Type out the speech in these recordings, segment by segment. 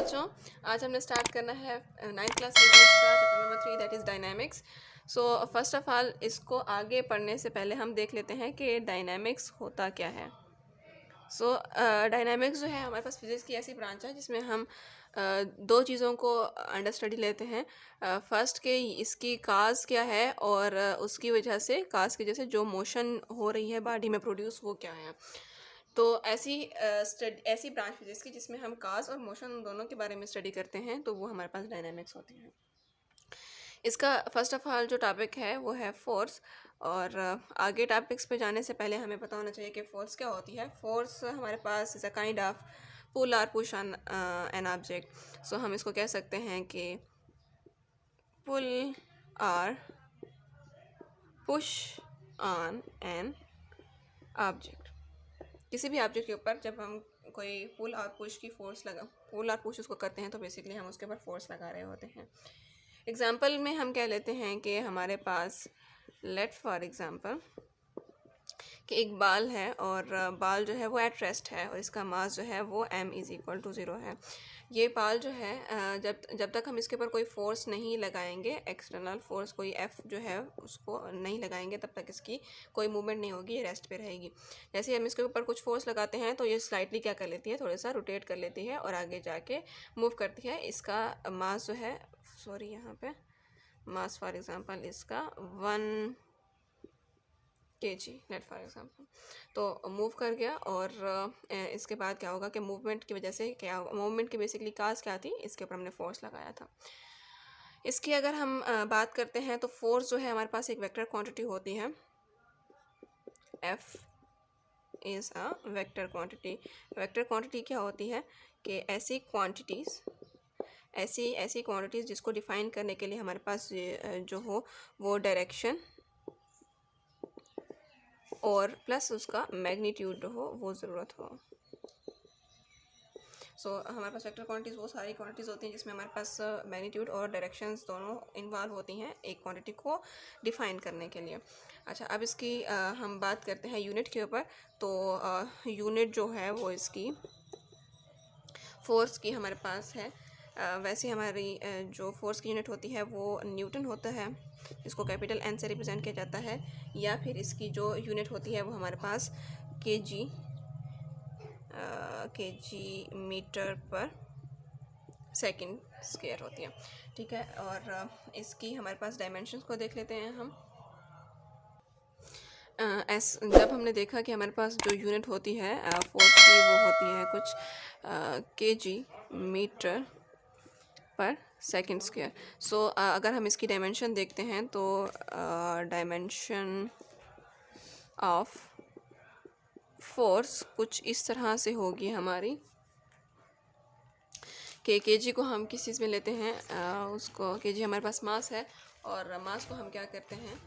बच्चों, आज हमने स्टार्ट करना है 9th क्लास इंग्लिश का chapter number 3 that is dynamics. So first of all इसको आगे पढ़ने से पहले हम देख लेते हैं कि डायनामिक्स होता क्या है। डायनामिक्स जो है हमारे पास फिजिक्स की ऐसी ब्रांच है जिसमें हम दो चीज़ों को अंडर स्टडी लेते हैं। फर्स्ट के इसकी काज क्या है और उसकी वजह से काज की वजह से जो मोशन हो रही है बॉडी में प्रोड्यूस वो क्या है। तो ऐसी ब्रांच फिजिक्स की जिसमें हम काज और मोशन दोनों के बारे में स्टडी करते हैं, तो वो हमारे पास डायनामिक्स होती है। इसका फर्स्ट ऑफ ऑल जो टॉपिक है वो है फोर्स। और आगे टॉपिक्स पे जाने से पहले हमें पता होना चाहिए कि फोर्स क्या होती है। फोर्स हमारे पास इज़ अ काइंड ऑफ पुल और पुश ऑन एन ऑब्जेक्ट। सो हम इसको कह सकते हैं कि पुल और पुश ऑन एन ऑब्जेक्ट। किसी भी ऑब्जेक्ट के ऊपर जब हम कोई पुल और पुश उसको करते हैं तो बेसिकली हम उसके ऊपर फोर्स लगा रहे होते हैं। एग्जांपल में हम कह लेते हैं कि हमारे पास लेट फॉर एग्जांपल कि एक बाल है और बाल जो है वो एट रेस्ट है और इसका मास जो है वो m=0 है। ये बाल जो है जब तक हम इसके ऊपर कोई फोर्स नहीं लगाएंगे, एक्सटर्नल फोर्स कोई F जो है उसको नहीं लगाएंगे, तब तक इसकी कोई मूवमेंट नहीं होगी, ये रेस्ट पे रहेगी। जैसे ही हम इसके ऊपर कुछ फोर्स लगाते हैं तो ये स्लाइटली क्या कर लेती है, थोड़ा सा रोटेट कर लेती है और आगे जाके मूव करती है। इसका मास जो है यहाँ पे मास फॉर एग्जांपल इसका 1 kg लेट फॉर एग्जांपल। तो मूव कर गया और इसके बाद क्या होगा कि मूवमेंट की वजह से मूवमेंट की बेसिकली काज क्या थी, इसके ऊपर हमने फोर्स लगाया था। इसकी अगर हम बात करते हैं तो फोर्स जो है हमारे पास एक वेक्टर क्वांटिटी होती है। F is a vector quantity. Vector quantity क्या होती है कि ऐसी क्वांटिटीज़ जिसको डिफ़ाइन करने के लिए हमारे पास जो हो वो डायरेक्शन और प्लस उसका मैग्नीट्यूड हो वो ज़रूरत हो। हमारे पास वेक्टर क्वांटिटीज़ वो सारी क्वांटिटीज़ होती हैं जिसमें हमारे पास मैग्नीट्यूड और डायरेक्शंस दोनों इन्वॉल्व होती हैं एक क्वांटिटी को डिफ़ाइन करने के लिए। अच्छा, अब इसकी हम बात करते हैं यूनिट के ऊपर। तो यूनिट जो है वो इसकी फोर्स की हमारे पास है। वैसे हमारी जो फोर्स की यूनिट होती है वो न्यूटन होता है, इसको कैपिटल N से रिप्रेजेंट किया जाता है, या फिर इसकी जो यूनिट होती है वो हमारे पास केजी मीटर पर सेकंड स्क्वायर होती है। ठीक है, और इसकी हमारे पास डायमेंशंस को देख लेते हैं हम। जब हमने देखा कि हमारे पास जो यूनिट होती है फोर्स की वो होती है कुछ केजी मीटर पर सेकंड स्क्वायर। अगर हम इसकी डायमेंशन देखते हैं तो डायमेंशन ऑफ फोर्स कुछ इस तरह से होगी हमारी कि केजी को हम किस चीज़ में लेते हैं, उसको केजी हमारे पास मास है और मास को हम क्या करते हैं।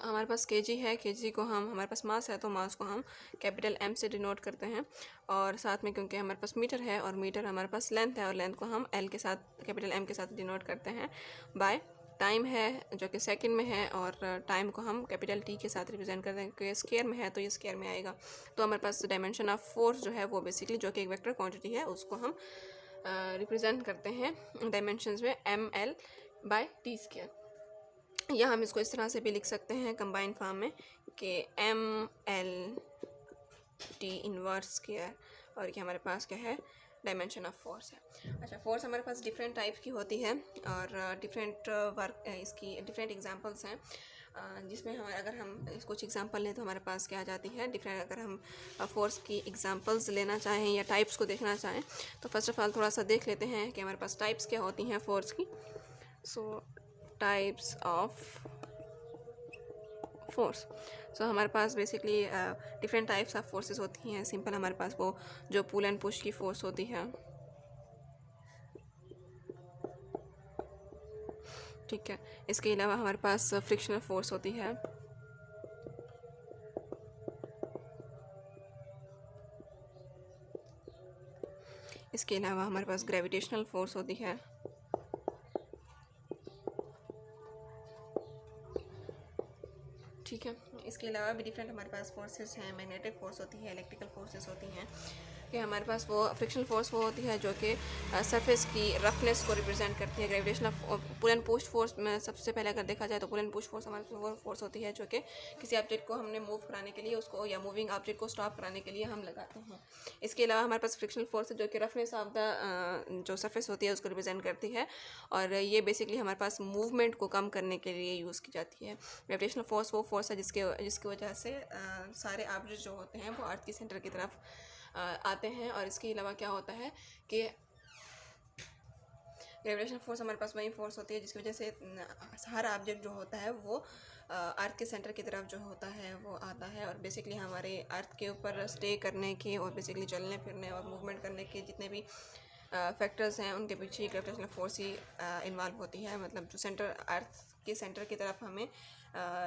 हमारे पास केजी है, केजी को हम हमारे पास मास है तो मास को हम कैपिटल M से डिनोट करते हैं, और साथ में क्योंकि हमारे पास मीटर है और मीटर हमारे पास लेंथ है और लेंथ को हम L के साथ कैपिटल M के साथ डिनोट करते हैं बाय। टाइम है जो कि सेकंड में है और टाइम को हम कैपिटल T के साथ रिप्रेजेंट करते हैं क्योंकि स्क्वायर में है तो ये स्क्वायर में आएगा। तो हमारे पास डायमेंशन ऑफ फोर्स जो है वो बेसिकली जो कि एक वेक्टर क्वांटिटी है उसको हम रिप्रेजेंट करते हैं डायमेंशंस में ml/t²। या हम इसको इस तरह से भी लिख सकते हैं कंबाइंड फॉर्म में कि ml/t इनवर्स स्क्वायर, और ये हमारे पास क्या है, डायमेंशन ऑफ फोर्स है। अच्छा, फोर्स हमारे पास डिफरेंट टाइप की होती है और डिफरेंट इसकी डिफरेंट एग्जांपल्स हैं, जिसमें अगर हम कुछ एग्जांपल लें तो हमारे पास क्या आ जाती है डिफरेंट। अगर हम फोर्स की एग्जांपल्स लेना चाहें या टाइप्स को देखना चाहें तो फर्स्ट ऑफ ऑल थोड़ा सा देख लेते हैं कि हमारे पास टाइप्स क्या होती हैं फोर्स की। Types of force. हमारे पास basically different types of forces होती हैं। सिंपल हमारे पास वो जो पुल एंड पुश की फोर्स होती है, ठीक है। इसके अलावा हमारे पास फ्रिक्शनल फोर्स होती है, इसके अलावा हमारे पास ग्रेविटेशनल फोर्स होती है, ठीक है। इसके अलावा भी डिफरेंट हमारे पास फोर्सेस हैं। मैग्नेटिक फोर्स होती है, इलेक्ट्रिकल फोर्सेस होती हैं, कि हमारे पास वो फ्रिक्शनल फोर्स वो होती है जो कि सरफेस की रफनेस को रिप्रेजेंट करती है। Gravitational pull and push force में सबसे पहले अगर देखा जाए तो पुल एंड पुश फोर्स हमारे पास वो फोर्स होती है जो कि किसी ऑब्जेक्ट को हमने मूव कराने के लिए उसको या मूविंग ऑब्जेक्ट को स्टॉप कराने के लिए हम लगाते हैं। इसके अलावा हमारे पास फ्रिक्शनल फोर्स है जो कि रफनेस ऑफ द जो सरफेस होती है उसको रिप्रेजेंट करती है, और ये बेसिकली हमारे पास मूवमेंट को कम करने के लिए यूज़ की जाती है। ग्रेविटेशनल फोर्स वो फोर्स है जिसकी वजह से सारे ऑब्जेक्ट जो होते हैं वो अर्थ के सेंटर की तरफ आते हैं। और इसके अलावा क्या होता है कि ग्रेविटेशनल फोर्स हमारे पास वही फोर्स होती है जिसकी वजह से हर ऑब्जेक्ट जो होता है वो अर्थ के सेंटर की तरफ जो होता है वो आता है, और बेसिकली हमारे अर्थ के ऊपर स्टे करने के और बेसिकली चलने फिरने और मूवमेंट करने के जितने भी फैक्टर्स हैं उनके पीछे ग्रेविटेशनल फोर्स ही इन्वॉल्व होती है। मतलब जो सेंटर अर्थ के सेंटर की तरफ हमें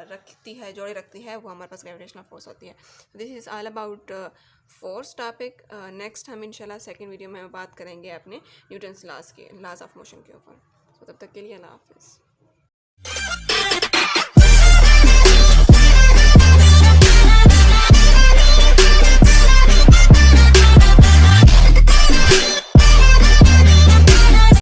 रखती है, जोड़े रखती है, वो हमारे पास ग्रेविटेशनल फोर्स होती है। This is all about force topic. Next हम इंशाल्लाह सेकंड वीडियो में बात करेंगे अपने न्यूटन्स लॉज ऑफ मोशन के ऊपर। तो तब तक के लिए अल्लाह हाफिज़।